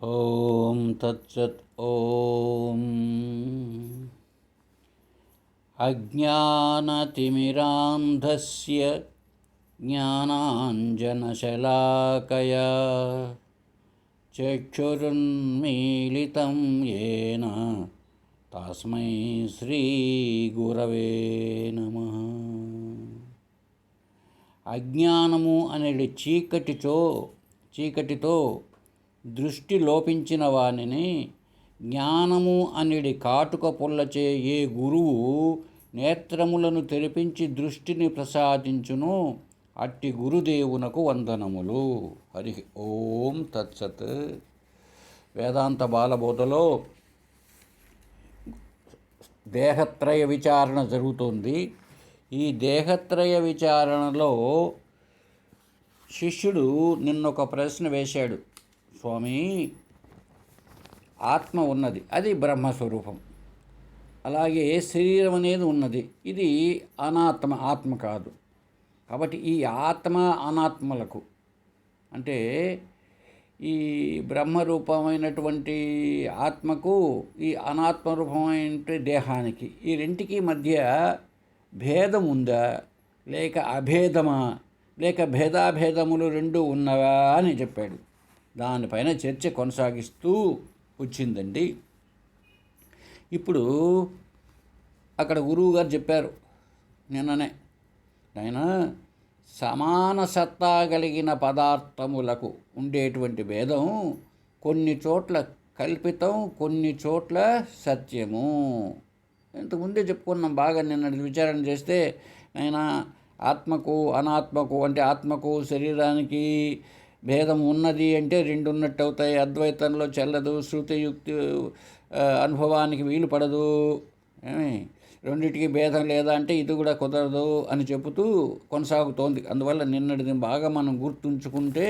ఓం తత్సత్. ఓం అజ్ఞానతిమిరాంధస్య జ్ఞానాంజనశలాకయా చక్షురున్మీలితం యేన తస్మై శ్రీగురవే నమః. అజ్ఞానము అనేది చీకటితో దృష్టి లోపించిన వానిని జ్ఞానము అనేది కాటుక పుల్లచే ఏ గురువు నేత్రములను తెరిపించి దృష్టిని ప్రసాదించును అట్టి గురుదేవునకు వందనములు. హరి ఓం తత్సత్. వేదాంత బాలబోధలో దేహత్రయ విచారణ జరుగుతుంది. ఈ దేహత్రయ విచారణలో శిష్యుడు నిన్నొక ప్రశ్న వేశాడు. స్వామి, ఆత్మ ఉన్నది, అది బ్రహ్మస్వరూపం. అలాగే శరీరం అనేది ఉన్నది, ఇది అనాత్మ, ఆత్మ కాదు. కాబట్టి ఈ ఆత్మ అనాత్మలకు అంటే ఈ బ్రహ్మరూపమైనటువంటి ఆత్మకు ఈ అనాత్మరూపమైన దేహానికి ఈ రెంటికి మధ్య భేదం ఉందా, లేక అభేదమా, లేక భేదాభేదములు రెండు ఉన్నవా అని చెప్పాడు. దానిపైన చర్చ కొనసాగిస్తూ వచ్చిందండి. ఇప్పుడు అక్కడ గురువుగారు చెప్పారు నిన్ననే, నాయనా, సమాన సత్తా కలిగిన పదార్థములకు ఉండేటువంటి భేదం కొన్ని చోట్ల కల్పితం, కొన్ని చోట్ల సత్యము. ఇంతకుముందే చెప్పుకున్నాం బాగా. నిన్న విచారణ చేస్తే నాయనా, ఆత్మకు అనాత్మకు అంటే ఆత్మకు శరీరానికి భేదం ఉన్నది అంటే రెండు ఉన్నట్టు అవుతాయి. అద్వైతంలో చెల్లదు, శృతియుక్తి అనుభవానికి వీలు పడదు. రెండింటికి భేదం లేదా అంటే ఇది కూడా కుదరదు అని చెబుతూ కొనసాగుతోంది. అందువల్ల నిన్నటిది బాగా మనం గుర్తుంచుకుంటే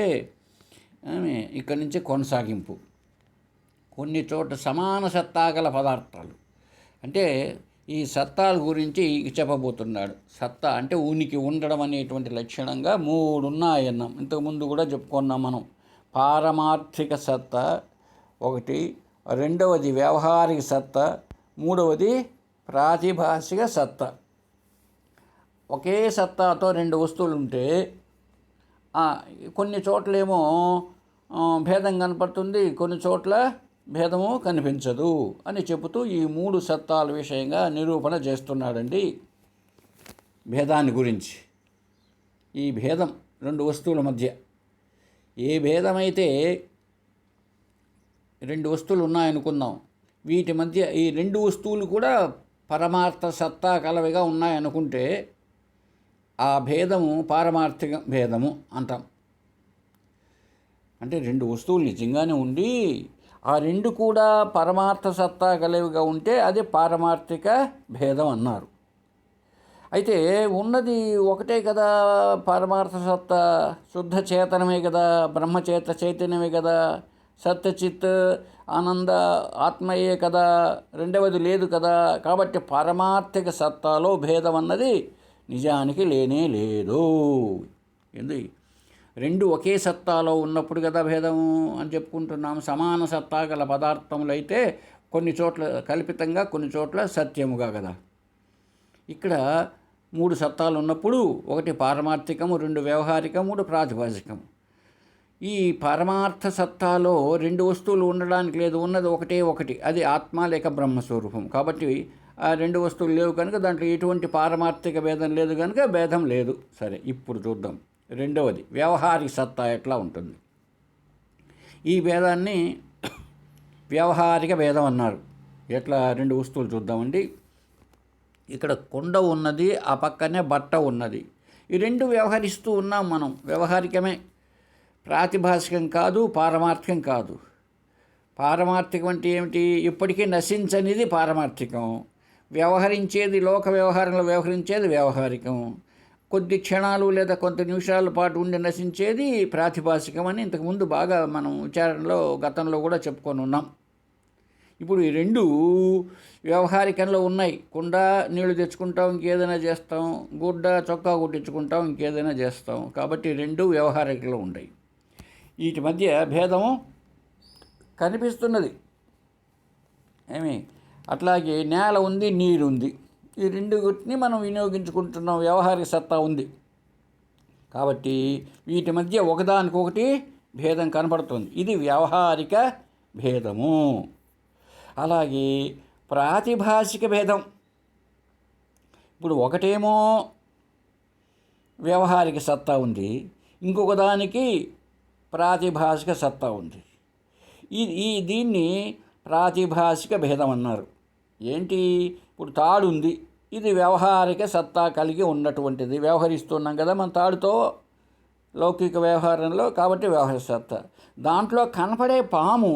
ఇక్కడి నుంచి కొనసాగింపు. కొన్ని చోట్ల సమాన సత్తాగల పదార్థాలు అంటే ఈ సత్తాల గురించి చెప్పబోతున్నాడు. సత్తా అంటే ఉనికి ఉండడం అనేటువంటి లక్షణంగా మూడు ఉన్నాయన్నాం. ఇంతకుముందు కూడా చెప్పుకున్నాం మనం. పారమార్థిక సత్తా ఒకటి, రెండవది వ్యవహారిక సత్తా, మూడవది ప్రాతిభాషిక సత్తా. ఒకే సత్తాతో రెండు వస్తువులు ఉంటే కొన్ని చోట్లేమో భేదం కనపడుతుంది, కొన్ని చోట్ల భేదము కనిపించదు అని చెబుతూ ఈ మూడు సత్తాల విషయంగా నిరూపణ చేస్తున్నాడండి. భేదాన్ని గురించి, ఈ భేదం రెండు వస్తువుల మధ్య ఏ భేదమైతే రెండు వస్తువులు ఉన్నాయనుకుందాం, వీటి మధ్య ఈ రెండు వస్తువులు కూడా పరమార్థ సత్తా కలవిగా ఉన్నాయనుకుంటే ఆ భేదము పారమార్థిక భేదము అంటాం. అంటే రెండు వస్తువులు నిజంగానే ఉండి ఆ రెండు కూడా పరమార్థ సత్తా కలివిగా ఉంటే అది పారమార్థిక భేదం అన్నారు. అయితే ఉన్నది ఒకటే కదా, పరమార్థ సత్తా శుద్ధ చేతనమే కదా, బ్రహ్మచేత చైతన్యమే కదా, సత్యచిత్ ఆనంద ఆత్మయే కదా, రెండవది లేదు కదా. కాబట్టి పారమార్థిక సత్తాలో భేదం అన్నది నిజానికి లేనే లేదు. ఏంది, రెండు ఒకే సత్తాలో ఉన్నప్పుడు కదా భేదము అని చెప్పుకుంటున్నాము. సమాన సత్తా గల పదార్థములు అయితే కొన్ని చోట్ల కల్పితంగా, కొన్ని చోట్ల సత్యముగా కదా. ఇక్కడ మూడు సత్తాలు ఉన్నప్పుడు ఒకటి పారమార్థికము, రెండు వ్యవహారికము, మూడు ప్రాతిభాషికము. ఈ పరమార్థ సత్తాలో రెండు వస్తువులు ఉండడానికి లేదు, ఉన్నది ఒకటే ఒకటి, అది ఆత్మ లేక బ్రహ్మస్వరూపం. కాబట్టి ఆ రెండు వస్తువులు లేవు కనుక దాంట్లో ఎటువంటి పారమార్థిక భేదం లేదు కనుక భేదం లేదు. సరే, ఇప్పుడు చూద్దాం. రెండవది వ్యవహారిక సత్తా ఎట్లా ఉంటుంది. ఈ భేదాన్ని వ్యవహారిక భేదం అన్నారు. ఎట్లా, రెండు వస్తువులు చూద్దామండి. ఇక్కడ కుండ ఉన్నది, ఆ పక్కనే బట్ట ఉన్నది. ఈ రెండు వ్యవహరిస్తూ ఉన్నాం మనం. వ్యవహారికమే, ప్రాతిభాషికం కాదు, పారమార్థికం కాదు. పారమార్థికం అంటే ఏమిటి? ఇప్పటికీ నశించనిది పారమార్థికం. వ్యవహరించేది, లోక వ్యవహారంలో వ్యవహరించేది వ్యవహారికం. కొద్ది క్షణాలు లేదా కొంత నిమిషాల పాటు ఉండి నశించేది ప్రాతిభాషికం అని ఇంతకుముందు బాగా మనం విచారణలో గతంలో కూడా చెప్పుకొని ఉన్నాం. ఇప్పుడు ఈ రెండు వ్యవహారికంలో ఉన్నాయి. కుండ నీళ్లు తెచ్చుకుంటాం, ఇంకేదైనా చేస్తాం. గుడ్డ చొక్కా కుట్టించుకుంటాం, ఇంకేదైనా చేస్తాం. కాబట్టి రెండు వ్యవహారికంలో ఉన్నాయి. వీటి మధ్య భేదము కనిపిస్తున్నది. ఏమి అట్లాగే నేల ఉంది, నీరు ఉంది. ఈ రెండుని మనం వినియోగించుకుంటున్నాం. వ్యవహారిక సత్తా ఉంది కాబట్టి వీటి మధ్య ఒకదానికొకటి భేదం కనపడుతుంది. ఇది వ్యవహారిక భేదము. అలాగే ప్రాతిభాషిక భేదం. ఇప్పుడు ఒకటేమో వ్యవహారిక సత్తా ఉంది, ఇంకొక దానికి ప్రాతిభాషిక సత్తా ఉంది. దీన్ని ప్రాతిభాషిక భేదం అన్నారు. ఏంటి? ఇప్పుడు తాడు ఉంది, ఇది వ్యవహారిక సత్తా కలిగి ఉన్నటువంటిది. వ్యవహరిస్తున్నాం కదా మన తాడుతో లౌకిక వ్యవహారంలో, కాబట్టి వ్యవహారిక సత్తా. దాంట్లో కనపడే పాము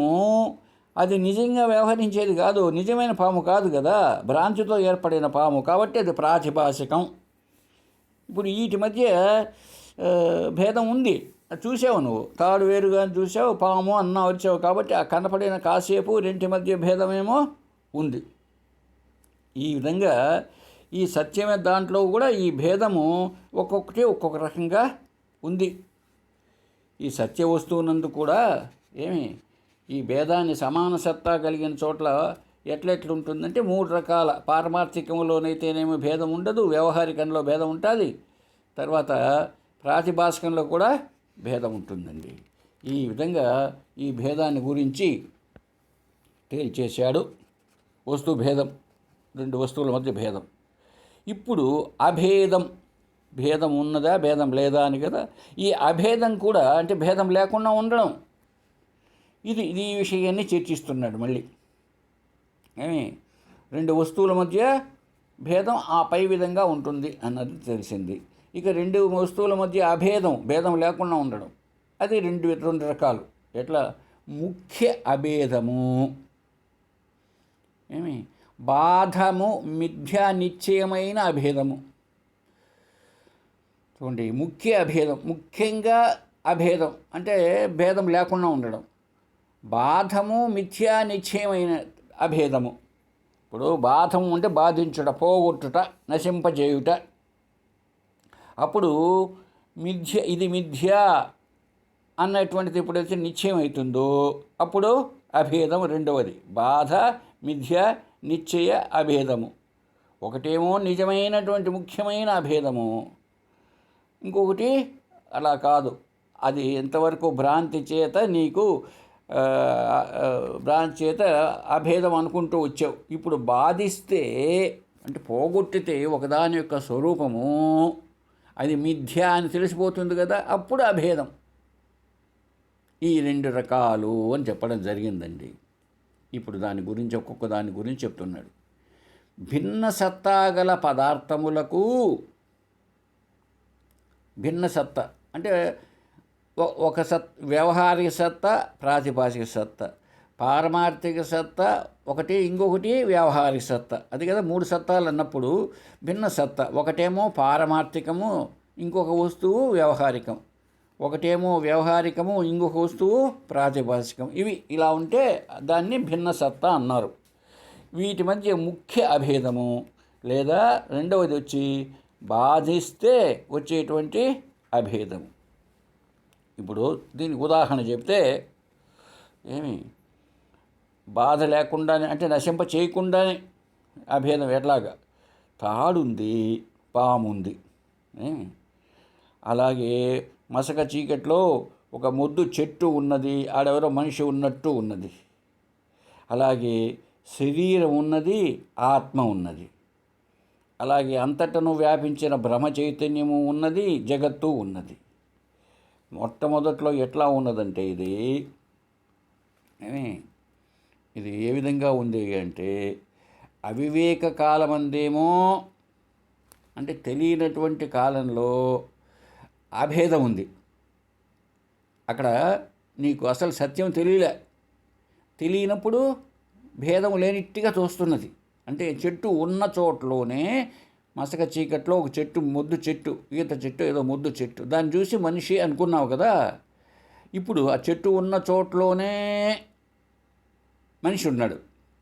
అది నిజంగా వ్యవహరించేది కాదు, నిజమైన పాము కాదు కదా, భ్రాంతితో ఏర్పడిన పాము, కాబట్టి అది ప్రాతిభాషికం. ఇప్పుడు వీటి మధ్య భేదం ఉంది. చూసావు, నువ్వు తాడు వేరుగా చూసావు, పాము అన్నా వచ్చావు, కాబట్టి ఆ కనపడిన కాసేపు రెంటి మధ్య భేదమేమో ఉంది. ఈ విధంగా ఈ సత్యమే దాంట్లో కూడా ఈ భేదము ఒక్కొక్కటి ఒక్కొక్క రకంగా ఉంది. ఈ సత్య వస్తువునందు కూడా ఈ భేదాన్ని సమాన సత్తా కలిగిన చోట్ల ఎట్లెట్లుంటుందంటే 3 రకాల. పారమార్థికంలోనైతేనేమో భేదం ఉండదు, వ్యవహారికంలో భేదం ఉంటుంది, తర్వాత ప్రాతిభాషికంలో కూడా భేదం ఉంటుందండి. ఈ విధంగా ఈ భేదాన్ని గురించి తేల్చేశాడు. వస్తు భేదం, 2 వస్తువుల మధ్య భేదం. ఇప్పుడు అభేదం. భేదం ఉన్నదా, భేదం లేదా అని కదా. ఈ అభేదం కూడా అంటే భేదం లేకుండా ఉండడం. ఈ విషయాన్ని చర్చిస్తున్నాడు మళ్ళీ. 2 వస్తువుల మధ్య భేదం ఆ పై విధంగా ఉంటుంది అన్నది తెలిసింది. ఇక 2 వస్తువుల మధ్య అభేదం, భేదం లేకుండా ఉండడం, అది రెండు రకాలు. ఎట్లా? ముఖ్య అభేదము, బాధము, మిథ్యా నిశ్చయమైన అభేదము. చూడండి, ముఖ్య అభేదం, ముఖ్యంగా అభేదం అంటే భేదం లేకుండా ఉండడం. బాధము, మిథ్యా నిశ్చయమైన అభేదము. ఇప్పుడు బాధము అంటే బాధించుట, పోగొట్టుట, నశింపజేయుట. అప్పుడు ఇది మిథ్య అన్నటువంటిది ఎప్పుడైతే నిశ్చయం అవుతుందో అప్పుడు అభేదం రెండవది. బాధ, మిథ్య, నిశ్చయ అభేదము. ఒకటేమో నిజమైనటువంటి ముఖ్యమైన అభేదము, ఇంకొకటి అలా కాదు, అది ఎంతవరకు భ్రాంతి చేత నీకు భ్రాంతి చేత అభేదం అనుకుంటూ వచ్చావు. ఇప్పుడు బాధిస్తే అంటే పోగొట్టితే ఒకదాని యొక్క స్వరూపము అది మిథ్య అని తెలిసిపోతుంది కదా, అప్పుడు అభేదం. ఈ 2 రకాలు అని చెప్పడం జరిగిందండి. ఇప్పుడు దాని గురించి ఒక్కొక్క దాని గురించి చెప్తున్నాడు. భిన్న సత్తా గల పదార్థములకు భిన్న సత్తా అంటే ఒక వ్యవహారిక సత్తా, ప్రాతిభాషిక సత్తా, పారమార్థిక సత్తా ఒకటి, ఇంకొకటి వ్యవహారిక సత్తా. అది కదా 3 సత్తాలు అన్నప్పుడు భిన్న సత్తా. ఒకటేమో పారమార్థికము, ఇంకొక వస్తువు వ్యవహారికం. ఒకటేమో వ్యవహారికము, ఇంకొక వస్తువు ప్రాతిభాషికం. ఇలా ఉంటే దాన్ని భిన్న సత్తా అన్నారు. వీటి మధ్య ముఖ్య అభేదము లేదా రెండవది వచ్చి బాధిస్తే వచ్చేటువంటి అభేదము. ఇప్పుడు దీనికి ఉదాహరణ చెప్తే బాధ లేకుండానే అంటే నశింప చేయకుండానే అభేదం. ఎట్లాగా? తాడుంది, పాముంది. అలాగే మసక చీకట్లో ఒక మొద్దు చెట్టు ఉన్నది, ఆడెవరో మనిషి ఉన్నట్టు ఉన్నది. అలాగే శరీరం ఉన్నది, ఆత్మ ఉన్నది. అలాగే అంతటను వ్యాపించిన బ్రహ్మ చైతన్యము ఉన్నది, జగత్తు ఉన్నది. మొట్టమొదట్లో ఎట్లా ఉన్నదంటే ఇది ఏ విధంగా ఉంది అంటే అవివేక కాలమందేమో అంటే తెలియనటువంటి కాలంలో అభేదం ఉంది. అక్కడ నీకు అసలు సత్యం తెలియనప్పుడు భేదం లేనిట్టిగా తోస్తున్నది. అంటే చెట్టు ఉన్న చోట్లోనే మసక చీకట్లో ఒక చెట్టు, మొద్దు చెట్టు, ఈత చెట్టు, ఏదో మొద్దు చెట్టు, దాన్ని చూసి మనిషి అనుకున్నావు కదా. ఇప్పుడు ఆ చెట్టు ఉన్న చోట్లోనే మనిషి ఉన్నాడు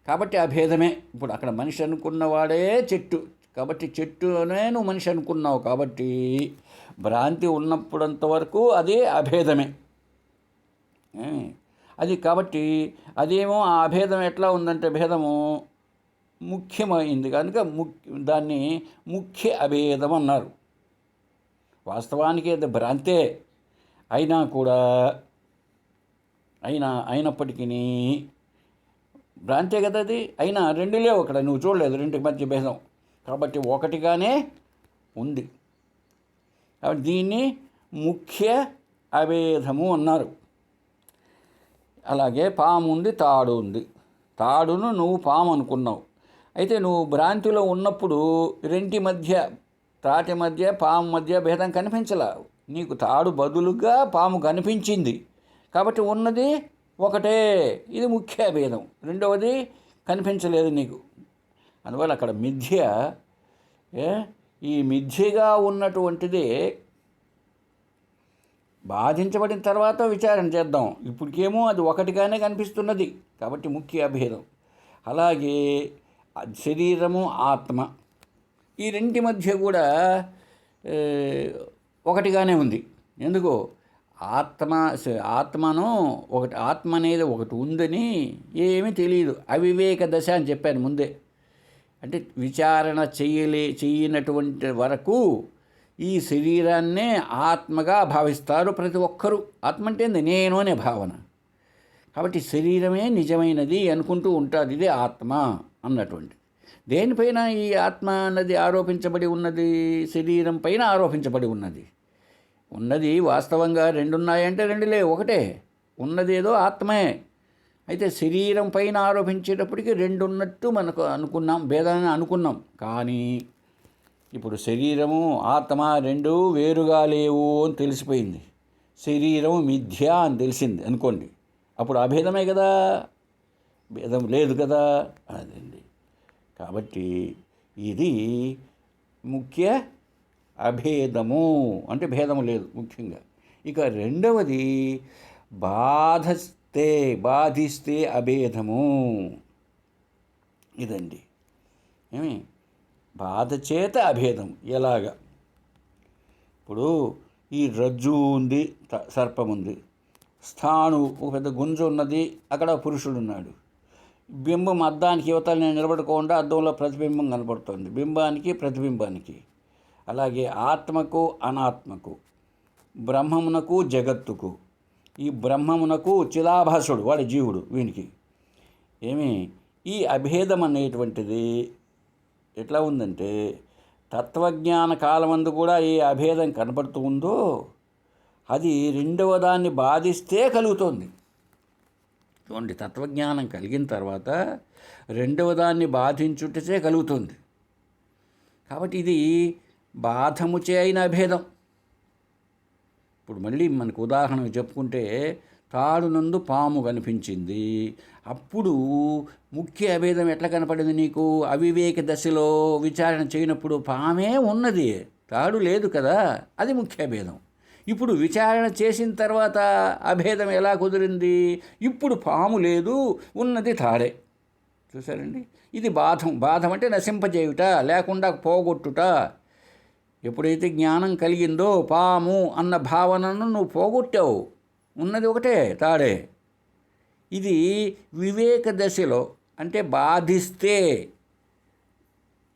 కాబట్టి ఆ భేదమే. ఇప్పుడు అక్కడ మనిషి అనుకున్నవాడే చెట్టు కాబట్టి చెట్టునే నువ్వు మనిషి అనుకున్నావు కాబట్టి భ్రాంతి ఉన్నప్పుడంతవరకు అది అభేదమే. అది కాబట్టి అదేమో ఆ అభేదం ఎట్లా ఉందంటే భేదము ముఖ్యమైంది కనుక దాన్ని ముఖ్య అభేదం అన్నారు. వాస్తవానికి అది భ్రాంతే అయినా కూడా అయినప్పటికీ భ్రాంతే కదా అది. అయినా రెండు లేవు అక్కడ, నువ్వు చూడలేదు రెండుకి మధ్య భేదం, కాబట్టి ఒకటిగానే ఉంది. కాబట్టి దీన్ని ముఖ్య అభేదము అన్నారు. అలాగే పాము ఉంది, తాడు ఉంది. తాడును నువ్వు పాము అనుకున్నావు, అయితే నువ్వు భ్రాంతిలో ఉన్నప్పుడు రెంటి మధ్య, తాటి మధ్య పాము మధ్య భేదం కనిపించలా. నీకు తాడు బదులుగా పాము కనిపించింది కాబట్టి ఉన్నది ఒకటే, ఇది ముఖ్య భేదం. రెండవది కనిపించలేదు నీకు, అందువల్ల అక్కడ మిథ్య. ఈ మిథ్యగా ఉన్నటువంటిది బాధించబడిన తర్వాత విచారణ చేద్దాం, ఇప్పటికేమో అది ఒకటిగానే కనిపిస్తున్నది కాబట్టి ముఖ్య అభేదం. అలాగే శరీరము ఆత్మ, ఈ రెంటి మధ్య కూడా ఒకటిగానే ఉంది. ఎందుకో ఆత్మను ఒకటి, ఆత్మ అనేది ఒకటి ఉందని ఏమీ తెలియదు, అవివేక దశ అని చెప్పాను ముందే. అంటే విచారణ చెయ్యనటువంటి వరకు ఈ శరీరాన్నే ఆత్మగా భావిస్తారు ప్రతి ఒక్కరూ. ఆత్మ అంటే నేను అనే భావన, కాబట్టి శరీరమే నిజమైనది అనుకుంటూ ఉంటారు, ఇదే ఆత్మ అన్నటువంటి. దేనిపైన ఈ ఆత్మ అన్నది ఆరోపించబడి ఉన్నది? శరీరం పైన ఆరోపించబడి ఉన్నది. ఉన్నది వాస్తవంగా రెండున్నాయంటే రెండు లేవు, ఒకటే ఉన్నదేదో ఆత్మే. అయితే శరీరం పైన ఆరోపించేటప్పటికి రెండు ఉన్నట్టు మనకు అనుకున్నాం, భేదాన్ని అనుకున్నాం. కానీ ఇప్పుడు శరీరము ఆత్మ రెండు వేరుగా లేవు అని తెలిసిపోయింది. శరీరం మిథ్య అని తెలిసింది అనుకోండి, అప్పుడు అభేదమే కదా, భేదం లేదు కదా అదండి. కాబట్టి ఇది ముఖ్య అభేదము, అంటే భేదము లేదు ముఖ్యంగా. ఇక రెండవది బాధిస్తే అభేదము. ఇదండి ఏమి బాధ చేత అభేదం. ఎలాగా? ఇప్పుడు ఈ రజ్జు ఉంది, సర్పం ఉంది, స్థాణు ఒక పెద్ద గుంజ ఉన్నది, అక్కడ పురుషుడు ఉన్నాడు. బింబం అద్దానికి యువతలు నేను నిలబడకుండా అద్దంలో ప్రతిబింబం కనపడుతుంది, బింబానికి ప్రతిబింబానికి. అలాగే ఆత్మకు అనాత్మకు, బ్రహ్మమునకు జగత్తుకు. ఈ బ్రహ్మమునకు చిదాభాసుడు వాడి జీవుడు, వీనికి ఈ అభేదం అనేటువంటిది ఎట్లా ఉందంటే తత్వజ్ఞాన కాలమందు కూడా ఏ అభేదం కనపడుతూ ఉందో అది రెండవ దాన్ని బాధిస్తే కలుగుతుంది. చూడండి, తత్వజ్ఞానం కలిగిన తర్వాత రెండవ దాన్ని బాధించుటచే కలుగుతుంది. కాబట్టి ఇది బాధముచే అయిన అభేదం. ఇప్పుడు మళ్ళీ మనకు ఉదాహరణ చెప్పుకుంటే తాడునందు పాము కనిపించింది, అప్పుడు ముఖ్య అభేదం ఎట్లా కనపడింది నీకు? అవివేక దశలో విచారణ చేయనప్పుడు పామే ఉన్నది, తాడు లేదు కదా, అది ముఖ్య అభేదం. ఇప్పుడు విచారణ చేసిన తర్వాత అభేదం ఎలా కుదిరింది? ఇప్పుడు పాము లేదు, ఉన్నది తాడే. చూసారండి, ఇది బాధం అంటే నశింపజేయుట, లేకుండా పోగొట్టుట. ఎప్పుడైతే జ్ఞానం కలిగిందో పాము అన్న భావనను నువ్వు పోగొట్టావు, ఉన్నది ఒకటే తాడే. ఇది వివేక దశలో, అంటే బాధిస్తే,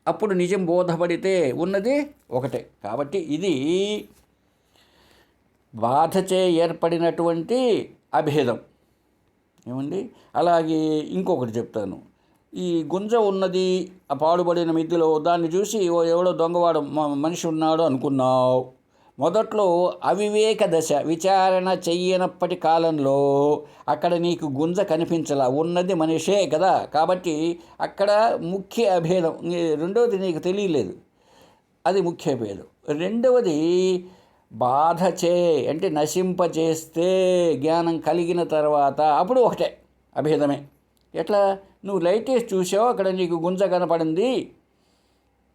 అప్పుడు నిజం బోధపడితే ఉన్నది ఒకటే. కాబట్టి ఇది బాధచే ఏర్పడినటువంటి అభేదం. ఏమండి? అలాగే ఇంకొకటి చెప్తాను. ఈ గుంజ ఉన్నది ఆ పాడుబడిన మిద్దెలో, దాన్ని చూసి ఎవడో దొంగవాడు మనిషి ఉన్నాడు అనుకున్నావు. మొదట్లో అవివేక దశ, విచారణ చెయ్యనప్పటి కాలంలో అక్కడ నీకు గుంజ కనిపించలా, ఉన్నది మనిషే కదా, కాబట్టి అక్కడ ముఖ్య అభేదం. రెండవది నీకు తెలియలేదు, అది ముఖ్య అభేదం. రెండవది బాధచే, అంటే నశింపచేస్తే, జ్ఞానం కలిగిన తర్వాత అప్పుడు ఒకటే, అభేదమే. ఎట్లా? నువ్వు లైట్ వేసి చూసావు, అక్కడ నీకు గుంజ కనపడింది,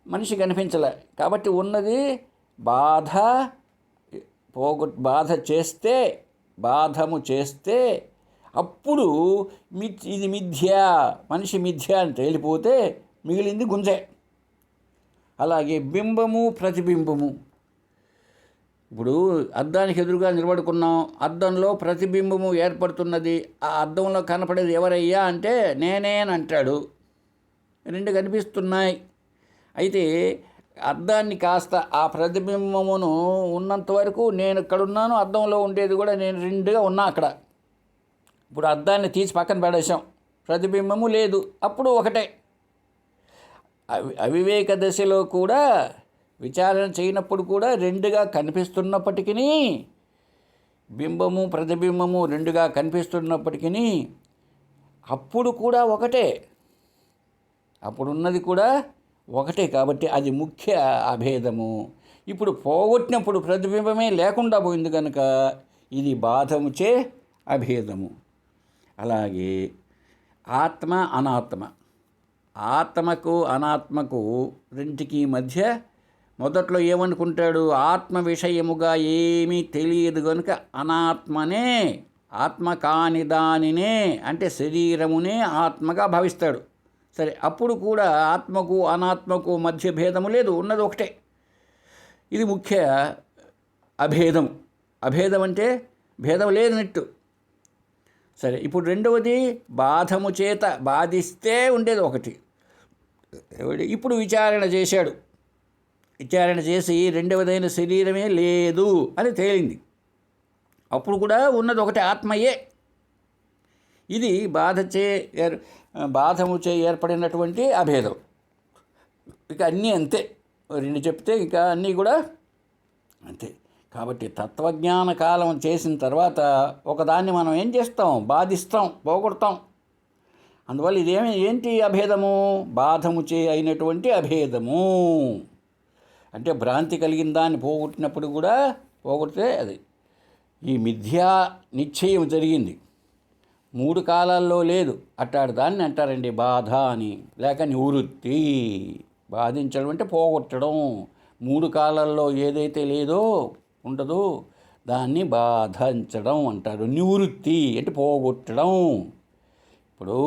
మనిషి కనిపించలే, కాబట్టి ఉన్నది బాధ చేస్తే, బాధము చేస్తే అప్పుడు ఇది మిథ్య, మనిషి మిథ్య అని తేలిపోతే మిగిలింది గుంజే. అలాగే బింబము ప్రతిబింబము, ఇప్పుడు అద్దానికి ఎదురుగా నిలబడుకున్నాం, అద్దంలో ప్రతిబింబము ఏర్పడుతున్నది. ఆ అద్దంలో కనపడేది ఎవరయ్యా అంటే నేనే అని అంటాడు. రెండు కనిపిస్తున్నాయి. అయితే అద్దాన్ని కాస్త ఆ ప్రతిబింబమును ఉన్నంత వరకు నేను ఇక్కడున్నాను, అద్దంలో ఉండేది కూడా నేను రెండుగా ఉన్నా అక్కడ. ఇప్పుడు అద్దాన్ని తీసి పక్కన పడేసాం, ప్రతిబింబము లేదు, అప్పుడు ఒకటే. అవివేక దశలో కూడా విచారణ చేయనప్పుడు కూడా రెండుగా కనిపిస్తున్నప్పటికీ, బింబము ప్రతిబింబము రెండుగా కనిపిస్తున్నప్పటికీ అప్పుడు కూడా ఒకటే, అప్పుడున్నది కూడా ఒకటే. కాబట్టి అది ముఖ్య అభేదము. ఇప్పుడు పోగొట్టినప్పుడు ప్రతిబింబమే లేకుండా పోయింది కనుక ఇది బాధముచే అభేదము. అలాగే ఆత్మ అనాత్మ, ఆత్మకు అనాత్మకు రెంటికి మధ్య మొదట్లో ఏమనుకుంటాడు, ఆత్మ విషయముగా ఏమీ తెలియదు కనుక అనాత్మనే, ఆత్మ కాని దానినే అంటే శరీరమునే ఆత్మగా భావిస్తాడు. సరే, అప్పుడు కూడా ఆత్మకు అనాత్మకు మధ్య భేదము లేదు, ఉన్నది ఒకటే. ఇది ముఖ్య అభేదం. అభేదం అంటే భేదం లేదన్నట్టు. సరే, ఇప్పుడు రెండవది బాధము చేత బాధిస్తే ఉండేది ఒకటి. ఇప్పుడు విచారణ చేశాడు, విచారణ చేసి రెండవదైన శరీరమే లేదు అని తేలింది. అప్పుడు కూడా ఉన్నది ఒకటే, ఆత్మయే. ఇది బాధముచే ఏర్పడినటువంటి అభేదం. ఇక అన్నీ అంతే, రెండు చెప్తే ఇక అన్నీ కూడా అంతే. కాబట్టి తత్వజ్ఞాన కాలం చేసిన తర్వాత ఒకదాన్ని మనం ఏం చేస్తాం, బాధిస్తాం, పోగొడతాం. అందువల్ల ఏంటి అభేదము, బాధముచే అయినటువంటి అభేదము. అంటే భ్రాంతి కలిగిన దాన్ని పోగొట్టినప్పుడు కూడా పోగొడితే అది ఈ మిథ్యా నిశ్చయం జరిగింది, మూడు కాలాల్లో లేదు, అట్టాడు దాన్ని అంటారండి బాధ అని, లేక నివృత్తి. బాధించడం అంటే పోగొట్టడం. మూడు కాలాల్లో ఏదైతే లేదో ఉండదో దాన్ని బాధించడం అంటారు. నివృత్తి అంటే పోగొట్టడం. ఇప్పుడు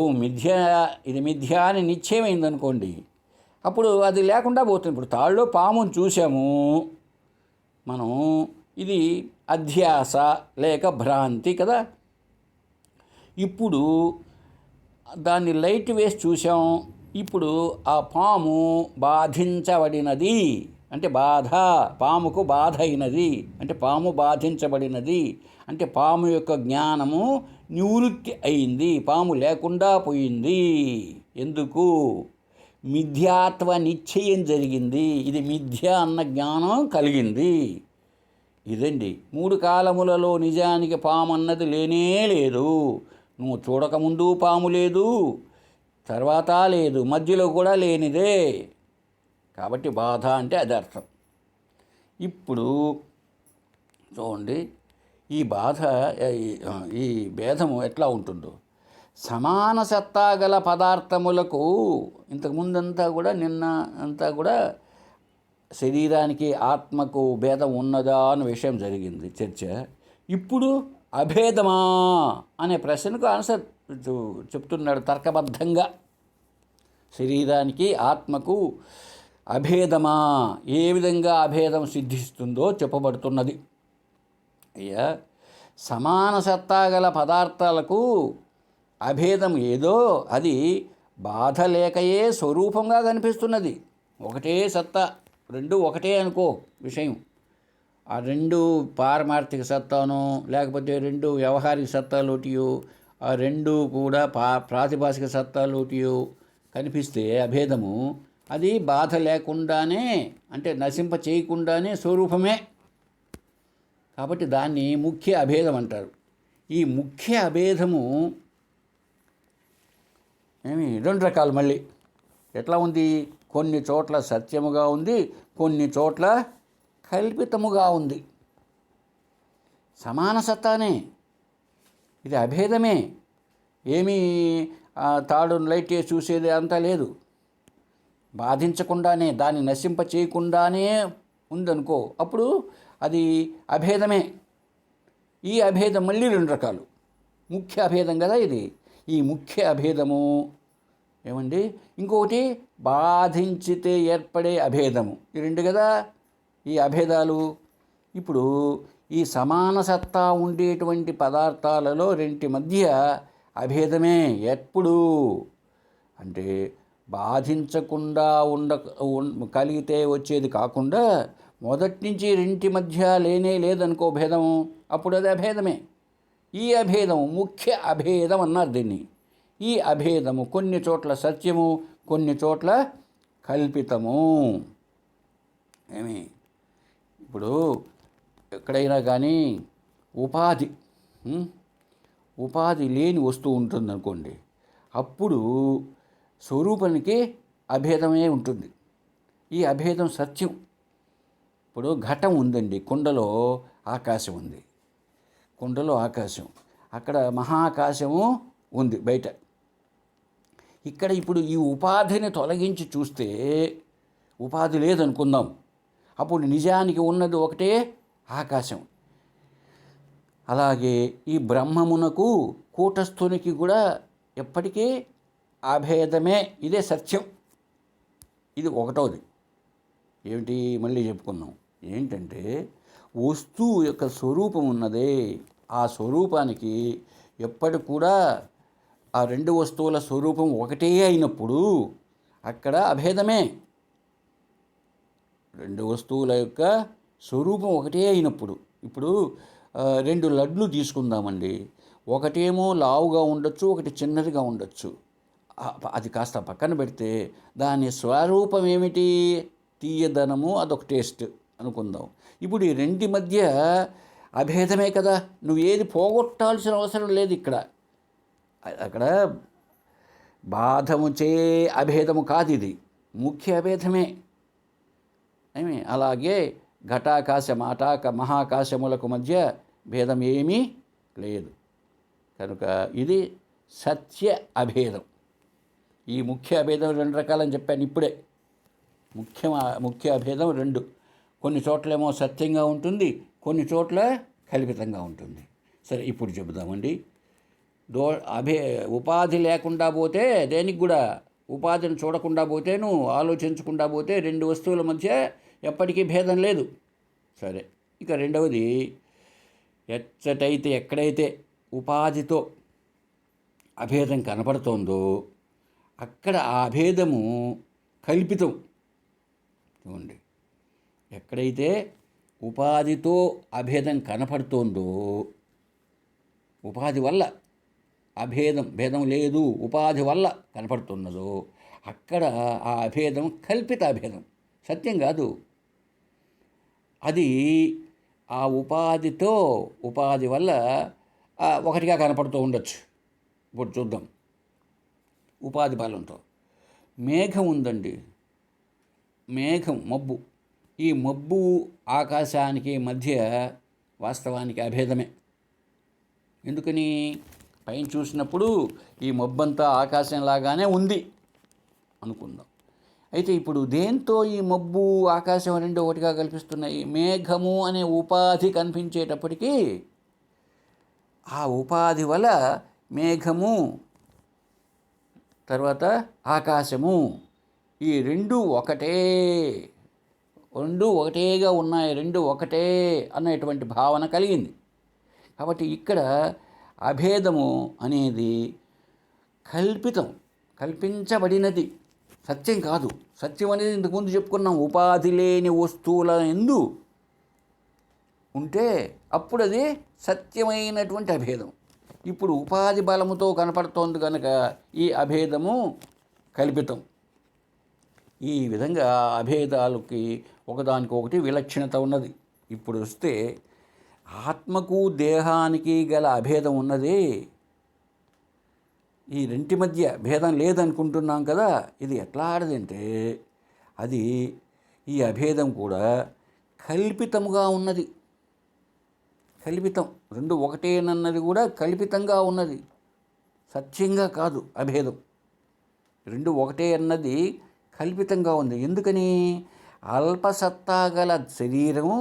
ఇది మిథ్య అని నిశ్చయమైందనుకోండి, అప్పుడు అది లేకుండా పోతుంది. ఇప్పుడు తాళ్ళలో పాముని చూసాము మనం, ఇది అధ్యాస లేక భ్రాంతి కదా. ఇప్పుడు దాన్ని లైట్ వేసి చూసాం, ఇప్పుడు ఆ పాము బాధించబడినది అంటే బాధ, పాముకు బాధ అయినది అంటే పాము బాధించబడినది అంటే పాము యొక్క జ్ఞానము నివృత్తి అయింది, పాము లేకుండా పోయింది. ఎందుకు? మిథ్యాత్వ నిశ్చయం జరిగింది, ఇది మిథ్య అన్న జ్ఞానం కలిగింది. ఇదండి, మూడు కాలములలో నిజానికి పాము అన్నది లేనే లేదు. నువ్వు చూడకముందు పాము లేదు, తర్వాత లేదు, మధ్యలో కూడా లేనిదే. కాబట్టి బాధ అంటే అది అర్థం. ఇప్పుడు చూడండి, ఈ బాధ, ఈ భేదము ఎట్లా ఉంటుందో. సమాన సత్తా గల పదార్థములకు ఇంతకుముందంతా కూడా, నిన్న అంతా కూడా శరీరానికి ఆత్మకు భేదం ఉన్నదా అన్న విషయం జరిగింది చర్చ. ఇప్పుడు అభేదమా అనే ప్రశ్నకు ఆన్సర్ చెప్తున్నాడు తర్కబద్ధంగా. శరీరానికి ఆత్మకు అభేదమా, ఏ విధంగా అభేదం సిద్ధిస్తుందో చెప్పబడుతున్నది. అయ్యా, సమాన సత్తా గల పదార్థాలకు అభేదం ఏదో అది బాధ లేకయే స్వరూపంగా కనిపిస్తున్నది. ఒకటే సత్తా, రెండు ఒకటే అనుకో విషయం. ఆ రెండు పారమార్థిక సత్తాను లేకపోతే రెండు వ్యవహారిక సత్తాలోటియో, ఆ రెండు కూడా ప్రాతిభాసిక సత్తాలోటియో కనిపిస్తే అభేదము, అది బాధ లేకుండానే అంటే నశింప చేయకుండానే స్వరూపమే. కాబట్టి దాన్ని ముఖ్య అభేదం అంటారు. ఈ ముఖ్య అభేదము రెండు రకాలు. మళ్ళీ ఎట్లా ఉంది? కొన్ని చోట్ల సత్యముగా ఉంది, కొన్ని చోట్ల కల్పితముగా ఉంది. సమాన సత్తానే, ఇది అభేదమే. ఏమీ తాడును లైట్ చేసి చూసేది అంతా లేదు. బాధించకుండానే, దాన్ని నశింప చేయకుండానే ఉందనుకో, అప్పుడు అది అభేదమే. ఈ అభేదం మళ్ళీ రెండు రకాలు. ముఖ్య అభేదం కదా ఇది. ఈ ముఖ్య అభేదము ఏమండి, ఇంకొకటి బాధించితే ఏర్పడే అభేదము. ఈ రెండు కదా ఈ అభేదాలు. ఇప్పుడు ఈ సమాన సత్తా ఉండేటువంటి పదార్థాలలో రెంటి మధ్య అభేదమే ఎప్పుడు అంటే బాధించకుండా కలిగితే వచ్చేది కాకుండా మొదటి నుంచి రెంటి మధ్య లేనే లేదనుకో భేదం, అప్పుడు అది అభేదమే. ఈ అభేదం ముఖ్య అభేదం అన్నారు దీన్ని. ఈ అభేదము కొన్ని చోట్ల సత్యము, కొన్ని చోట్ల కల్పితము. ఏమి ఇప్పుడు ఎక్కడైనా కానీ ఉపాధి లేని వస్తువు ఉంటుందనుకోండి, అప్పుడు స్వరూపానికి అభేదమే ఉంటుంది. ఈ అభేదం సత్యం. ఇప్పుడు ఘటం ఉందండి, కుండలో ఆకాశం ఉంది, కుండలో ఆకాశం, అక్కడ మహాకాశము ఉంది బయట. ఇక్కడ ఇప్పుడు ఈ ఉపాధిని తొలగించి చూస్తే ఉపాధి లేదనుకుందాం, అప్పుడు నిజానికి ఉన్నది ఒకటే ఆకాశం. అలాగే ఈ బ్రహ్మమునకు కూటస్థునికి కూడా ఎప్పటికీ అభేదమే, ఇదే సత్యం. ఇది ఒకటోది. ఏమిటి మళ్ళీ చెప్పుకున్నాం ఏంటంటే, వస్తువు యొక్క స్వరూపం ఉన్నదే, ఆ స్వరూపానికి ఎప్పటికి కూడా ఆ రెండు వస్తువుల స్వరూపం ఒకటే అయినప్పుడు అక్కడ అభేదమే. రెండు వస్తువుల యొక్క స్వరూపం ఒకటే అయినప్పుడు, ఇప్పుడు రెండు లడ్లు తీసుకుందామండి, ఒకటేమో లావుగా ఉండొచ్చు, ఒకటి చిన్నదిగా ఉండొచ్చు. అది కాస్త పక్కన పెడితే దాని స్వరూపం ఏమిటి? తీయదనము, అదొక టేస్ట్ అనుకుందాం. ఇప్పుడు ఈ రెండి మధ్య అభేదమే కదా, నువ్వు ఏది పోగొట్టాల్సిన అవసరం లేదు ఇక్కడ. అక్కడ బాధముచే అభేదము కాదు, ఇది ముఖ్య అభేదమే. అలాగే ఘటాకాశ మహాకాశములకు మధ్య భేదం ఏమీ లేదు కనుక ఇది సత్య అభేదం. ఈ ముఖ్య అభేదం రెండు రకాలని చెప్పాను ఇప్పుడే. ముఖ్య అభేదం రెండు. కొన్ని చోట్లేమో సత్యంగా ఉంటుంది, కొన్ని చోట్ల కల్పితంగా ఉంటుంది. సరే, ఇప్పుడు చెబుదామండి. ఉపాధి లేకుండా పోతే, దేనికి కూడా ఉపాధిని చూడకుండా పోతేను, ఆలోచించకుండా పోతే రెండు వస్తువుల మధ్య ఎప్పటికీ భేదం లేదు. సరే, ఇక రెండవది, ఎక్కడైతే ఉపాధితో అభేదం కనపడుతోందో అక్కడ ఆ అభేదము కల్పితం. చూడండి, ఎక్కడైతే ఉపాధితో అభేదం కనపడుతోందో, ఉపాధి వల్ల భేదం లేదు, ఉపాధి వల్ల కనపడుతున్నదో అక్కడ ఆ అభేదం కల్పిత అభేదం, సత్యం కాదు. అది ఆ ఉపాధి వల్ల ఒకటిగా కనపడుతూ ఉండొచ్చు. ఇప్పుడు చూద్దాం. ఉపాధి బలంతో మేఘం ఉందండి, మబ్బు. ఈ మబ్బు ఆకాశానికి మధ్య వాస్తవానికి అభేదమే. ఎందుకని? పైన చూసినప్పుడు ఈ మబ్బంతా ఆకాశంలాగానే ఉంది అనుకుందాం. అయితే ఇప్పుడు దేంతో ఈ మబ్బు ఆకాశం రెండు ఒకటిగా కల్పిస్తున్నాయి? మేఘము అనే ఉపాధి కనిపించేటప్పటికీ ఆ ఉపాధి వల్ల మేఘము, తర్వాత ఆకాశము, ఈ రెండు ఒకటేగా ఉన్నాయి, రెండు ఒకటే అనేటువంటి భావన కలిగింది. కాబట్టి ఇక్కడ అభేదము అనేది కల్పించబడినది, సత్యం కాదు. సత్యం అనేది ఇంతకుముందు చెప్పుకున్నాం, ఉపాధి లేని వస్తువుల యందు ఉంటే అప్పుడు అది సత్యమైనటువంటి అభేదం. ఇప్పుడు ఉపాధి బలముతో కనపడుతోంది కనుక ఈ అభేదము కల్పితం. ఈ విధంగా అభేదాలకి ఒకదానికొకటి విలక్షణత ఉన్నది. ఇప్పుడు వస్తే ఆత్మకు దేహానికి గల అభేదం ఉన్నది, ఈ రెంటి మధ్య భేదం లేదనుకుంటున్నాం కదా. ఇది ఎట్లా ఆడదంటే, అది ఈ అభేదం కూడా కల్పితముగా ఉన్నది. కల్పితం, రెండు ఒకటేనన్నది కూడా కల్పితంగా ఉన్నది, సత్యంగా కాదు. అభేదం రెండు ఒకటే అన్నది కల్పితంగా ఉంది. ఎందుకని? అల్పసత్తా గల శరీరము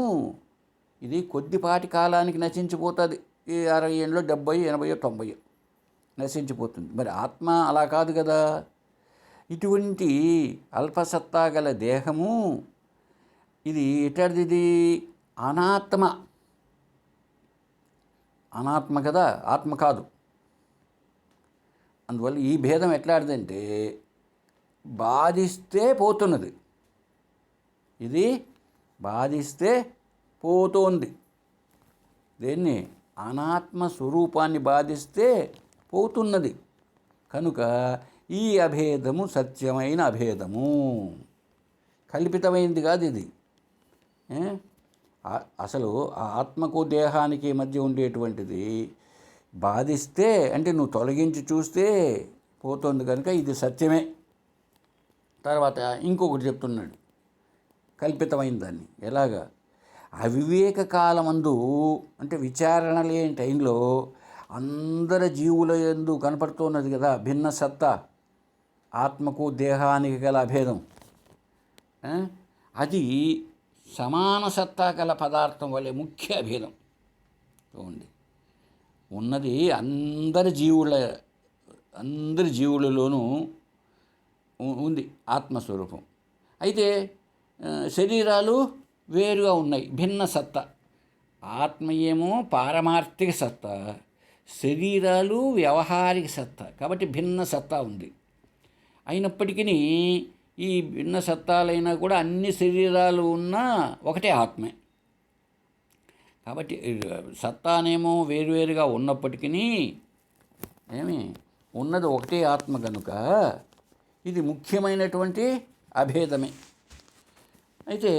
ఇది కొద్దిపాటి కాలానికి నశించిపోతుంది. ఈ 60 ఏళ్ళలో 70, 80, 90 నశించిపోతుంది. మరి ఆత్మ అలా కాదు కదా. ఇటువంటి అల్పసత్తా గల దేహము ఇది ఎటడిది? అనాత్మ, అనాత్మ కదా, ఆత్మ కాదు. అందువల్ల ఈ భేదం ఎట్లాంటిదంటే బాధిస్తే పోతున్నది, ఇది బాధిస్తే పోతోంది. దేన్ని? అనాత్మ స్వరూపాన్ని బాధిస్తే పోతున్నది. కనుక ఈ అభేదము సత్యమైన అభేదము, కల్పితమైంది కాదు ఇది. అసలు ఆ ఆత్మకు దేహానికి మధ్య ఉండేటువంటిది బాధిస్తే అంటే నువ్వు తొలగించి చూస్తే పోతుంది, కనుక ఇది సత్యమే. తర్వాత ఇంకొకటి చెప్తున్నాడు కల్పితమైన దాన్ని. ఎలాగా? అవివేక కాలమందు అంటే విచారణ లేని టైంలో అందరి జీవుల యందు కనపడుతున్నది కదా భిన్న సత్తా, ఆత్మకు దేహానికి గల అభేదం. అది సమాన సత్తా గల పదార్థం వల్లే ముఖ్య అభేదం. చూడండి, ఉన్నది అందరి జీవులలోనూ ఉంది ఆత్మస్వరూపం. అయితే శరీరాలు వేరుగా ఉన్నాయి, భిన్న సత్తా. ఆత్మ ఏమో పారమార్థిక సత్తా, శరీరాలు వ్యవహారిక సత్తా, కాబట్టి భిన్న సత్తా ఉంది. అయినప్పటికీ ఈ భిన్న సత్తాలైనా కూడా అన్ని శరీరాలు ఉన్నా ఒకటే ఆత్మే. కాబట్టి సత్తానేమో వేరువేరుగా ఉన్నప్పటికీ ఉన్నది ఒకటే ఆత్మ కనుక ఇది ముఖ్యమైనటువంటి అభేదమే. అయితే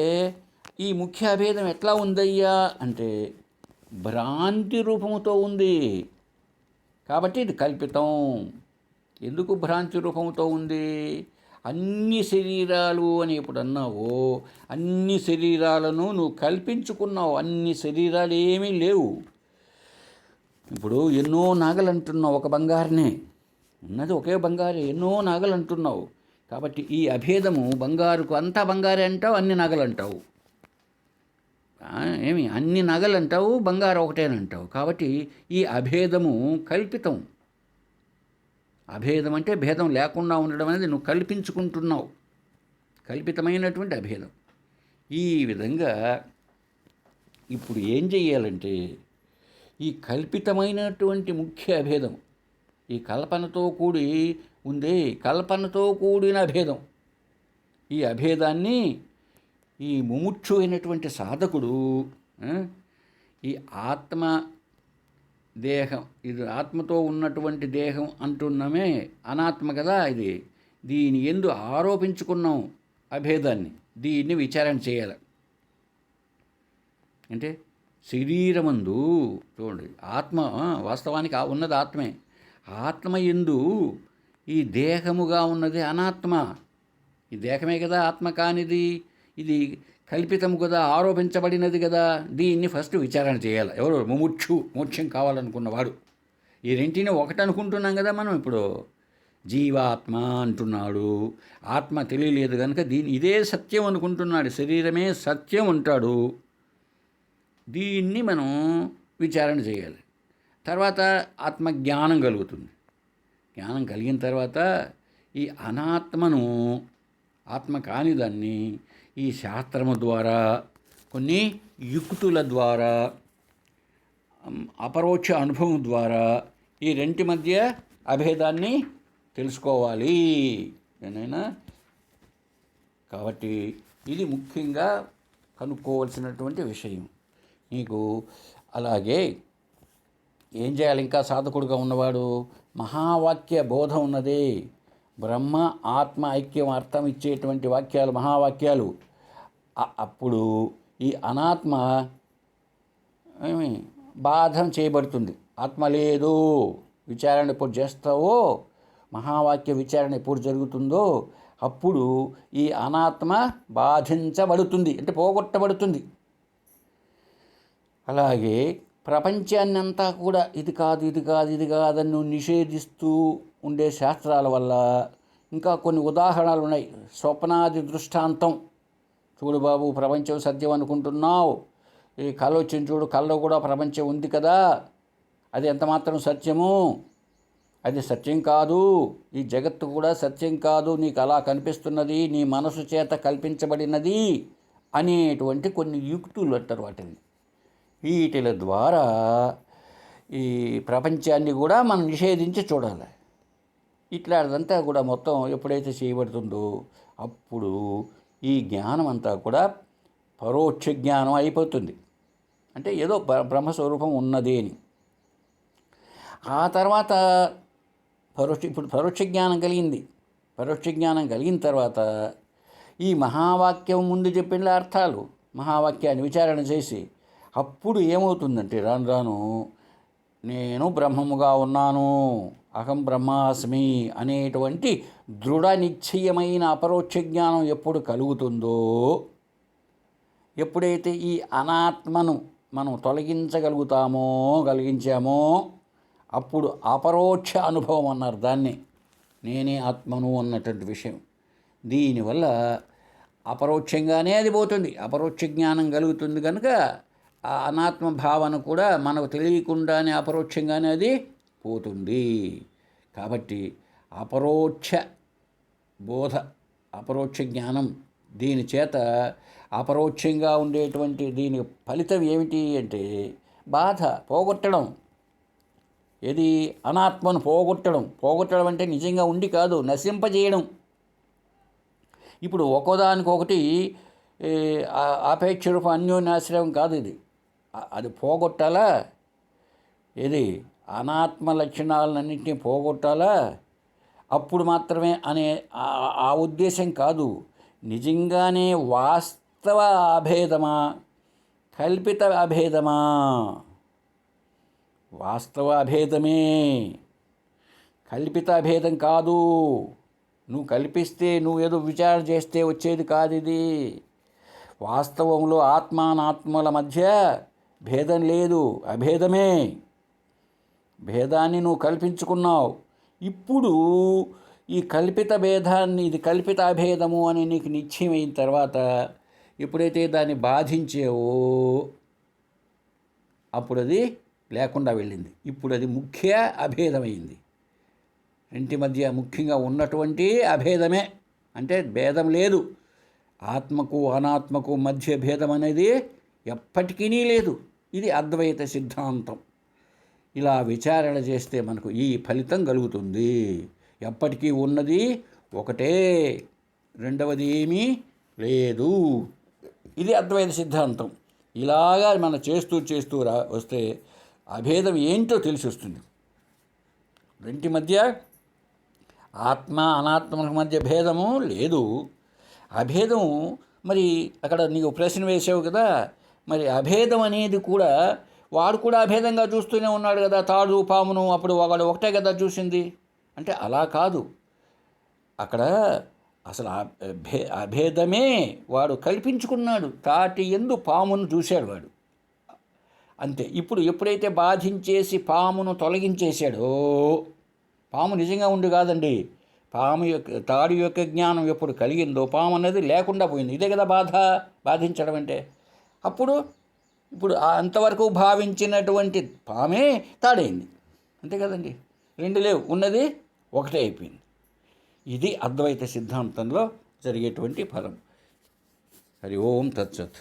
ఈ ముఖ్య అభేదం ఎట్లా ఉందయ్యా అంటే భ్రాంతి రూపముతో ఉంది, కాబట్టి ఇది కల్పితం. ఎందుకు భ్రాంతి రూపంతో ఉంది? అన్ని శరీరాలు అని ఎప్పుడు అన్నావో అన్ని శరీరాలను నువ్వు కల్పించుకున్నావు. అన్ని శరీరాలు ఏమీ లేవు. ఇప్పుడు ఎన్నో నాగలు అంటున్నావు, ఒక బంగారునే ఉన్నది, ఒకే బంగారే, ఎన్నో నాగలు అంటున్నావు. కాబట్టి ఈ అభేదము బంగారుకు అంతా బంగారే అంటావు, అన్ని నగలు అంటావు. అన్ని నగలు అంటావు, బంగారు ఒకటేనంటావు. కాబట్టి ఈ అభేదము కల్పితం. అభేదం అంటే భేదం లేకుండా ఉండడం అనేది నువ్వు కల్పించుకుంటున్నావు, కల్పితమైనటువంటి అభేదం. ఈ విధంగా ఇప్పుడు ఏం చెయ్యాలంటే ఈ కల్పితమైనటువంటి ముఖ్య అభేదం, ఈ కల్పనతో కూడి ఉంది, కల్పనతో కూడిన అభేదం, ఈ అభేదాన్ని ఈ ముముక్షు అయినటువంటి సాధకుడు ఈ ఆత్మ దేహం, ఇది ఆత్మతో ఉన్నటువంటి దేహం అంటున్నామే, అనాత్మ కదా ఇది, దీని యందు ఆరోపించుకున్నాం అభేదాన్ని, దీన్ని విచారణ చేయాలి. అంటే శరీరమందు చూడండి, ఆత్మ వాస్తవానికి ఉన్నది ఆత్మే, ఆత్మ యందు ఈ దేహముగా ఉన్నది అనాత్మ. ఈ దేహమే కదా ఆత్మ కానిది, ఇది కల్పితము కదా, ఆరోపించబడినది కదా. దీన్ని ఫస్ట్ విచారణ చేయాలి. ఎవరు? మోక్షం కావాలనుకున్నవాడు. ఈ రెంటిని ఒకటి అనుకుంటున్నాం కదా మనం. ఇప్పుడు జీవాత్మ అంటున్నాడు, ఆత్మ తెలియలేదు కనుక ఇదే సత్యం అనుకుంటున్నాడు, శరీరమే సత్యం అంటాడు. దీన్ని మనం విచారణ చేయాలి. తర్వాత ఆత్మజ్ఞానం కలుగుతుంది. జ్ఞానం కలిగిన తర్వాత ఈ అనాత్మను, ఆత్మ కాని దాన్ని ఈ శాస్త్రము ద్వారా, కొన్ని యుక్తుల ద్వారా, అపరోక్ష అనుభవం ద్వారా ఈ రెంటి మధ్య అభేదాన్ని తెలుసుకోవాలి ఏనైనా. కాబట్టి ఇది ముఖ్యంగా కనుక్కోవలసినటువంటి విషయం. నీకు అలాగే ఏం చేయాలి? ఇంకా సాధకుడుగా ఉన్నవాడు మహావాక్య బోధ ఉన్నది. బ్రహ్మ ఆత్మ ఐక్యం అర్థం ఇచ్చేటువంటి వాక్యాలు, మహావాక్యాలు. అప్పుడు ఈ అనాత్మ బాధం చేయబడుతుంది. ఆత్మ లేదు, విచారణ ఎప్పుడు చేస్తావో, మహావాక్య విచారణ ఎప్పుడు జరుగుతుందో అప్పుడు ఈ అనాత్మ బాధించబడుతుంది, అంటే పోగొట్టబడుతుంది. అలాగే ప్రపంచాన్ని అంతా కూడా ఇది కాదు, ఇది కాదు, ఇది కాదని నువ్వు నిషేధిస్తూ ఉండే శాస్త్రాల వల్ల ఇంకా కొన్ని ఉదాహరణలు ఉన్నాయి. స్వప్నాది దృష్టాంతం. చూడు బాబు, ప్రపంచం సత్యం అనుకుంటున్నావు, ఈ కళ వచ్చింది చూడు, కళ్ళలో కూడా ప్రపంచం ఉంది కదా, అది ఎంతమాత్రం సత్యము, అది సత్యం కాదు. ఈ జగత్తు కూడా సత్యం కాదు, నీకు అలా కనిపిస్తున్నది, నీ మనసు చేత కల్పించబడినది అనేటువంటి కొన్ని యుక్తులు అంటారు వాటిని. వీటిల ద్వారా ఈ ప్రపంచాన్ని కూడా మనం నిషేధించి చూడాలి. ఇట్లాంటిదంతా కూడా మొత్తం ఎప్పుడైతే చేయబడుతుందో అప్పుడు ఈ జ్ఞానం అంతా కూడా పరోక్ష జ్ఞానం అయిపోతుంది. అంటే ఏదో బ్రహ్మస్వరూపం ఉన్నది అని. ఆ తర్వాత ఇప్పుడు పరోక్ష జ్ఞానం కలిగింది. పరోక్ష జ్ఞానం కలిగిన తర్వాత ఈ మహావాక్యం ముందు చెప్పిన అర్థాలు మహావాక్యాన్ని విచారణ చేసి అప్పుడు ఏమవుతుందంటే రాను రాను నేను బ్రహ్మముగా ఉన్నాను, అహం బ్రహ్మాస్మి అనేటువంటి దృఢ నిశ్చయమైన అపరోక్ష జ్ఞానం ఎప్పుడు కలుగుతుందో, ఎప్పుడైతే ఈ అనాత్మను మనం కలిగించామో అప్పుడు అపరోక్ష అనుభవం అన్నారు దాన్ని. నేనే ఆత్మను అన్నటువంటి విషయం. దీనివల్ల అపరోక్షంగానే అది పోతుంది. అపరోక్ష జ్ఞానం కలుగుతుంది కనుక ఆ అనాత్మ భావన కూడా మనకు తెలియకుండానే అపరోక్షంగానే అది పోతుంది. కాబట్టి అపరోక్ష బోధ, అపరోక్ష జ్ఞానం, దీని చేత అపరోక్షంగా ఉండేటువంటి దీని ఫలితం ఏమిటి అంటే బాధ పోగొట్టడం. ఏది? అనాత్మను పోగొట్టడం అంటే నిజంగా ఉండి కాదు, నశింపజేయడం. ఇప్పుడు ఒక్కోదానికొకటి ఆపేక్ష రూపం అన్యోన్యాశ్రయం కాదు ఇది. అది పోగొట్టాలా, ఏది అనాత్మ లక్షణాలన్నింటినీ పోగొట్టాలా, అప్పుడు మాత్రమే అనే ఆ ఉద్దేశం కాదు. నిజంగానే వాస్తవ అభేదమా, కల్పిత అభేదమా? వాస్తవ అభేదమే, కల్పిత అభేదం కాదు. నువ్వు కల్పిస్తే, నువ్వు ఏదో విచారణ చేస్తే వచ్చేది కాదు ఇది. వాస్తవంలో ఆత్మానాత్మల మధ్య భేదం లేదు, అభేదమే. భేదాన్ని నువ్వు కల్పించుకున్నావు. ఇప్పుడు ఈ కల్పిత భేదాన్ని, ఇది కల్పిత అభేదము అని నీకు నిశ్చయమైన తర్వాత ఎప్పుడైతే దాన్ని బాధించేవో అప్పుడు అది లేకుండా వెళ్ళింది. ఇప్పుడు అది ముఖ్య అభేదమైంది. ఇంటి మధ్య ముఖ్యంగా ఉన్నటువంటి అభేదమే. అంటే భేదం లేదు. ఆత్మకు అనాత్మకు మధ్య భేదం అనేది ఎప్పటికీ లేదు. ఇది అద్వైత సిద్ధాంతం. ఇలా విచారణ చేస్తే మనకు ఈ ఫలితం కలుగుతుంది. ఎప్పటికీ ఉన్నది ఒకటే, రెండవది ఏమీ లేదు. ఇది అద్వైత సిద్ధాంతం. ఇలాగా మనం చేస్తూ వస్తే అభేదం ఏంటో తెలిసి వస్తుంది. రెంటి మధ్య, ఆత్మ అనాత్మల మధ్య భేదము లేదు. అభేదము మరి అక్కడ నీకు ప్రశ్న వేసావు కదా, మరి అభేదం అనేది కూడా వాడు కూడా అభేదంగా చూస్తూనే ఉన్నాడు కదా. తాడు పామును అప్పుడు వాడు ఒకటే కదా చూసింది. అంటే అలా కాదు. అక్కడ అసలు అభేదమే వాడు కల్పించుకున్నాడు. తాటి యందు పామును చూశాడు వాడు, అంతే. ఇప్పుడు ఎప్పుడైతే బాధించేసి పామును తొలగించేశాడో, పాము నిజంగా ఉండి కాదండి, తాడి యొక్క జ్ఞానం ఎప్పుడు కలిగిందో పాము అనేది లేకుండా పోయింది. ఇదే కదా బాధించడం అంటే. ఇప్పుడు అంతవరకు భావించినటువంటి పామే తాడైంది, అంతే కదండి. రెండు లేవు, ఉన్నది ఒకటే అయిపోయింది. ఇది అద్వైత సిద్ధాంతంలో జరిగేటువంటి ఫలం. హరి ఓం తత్సత్.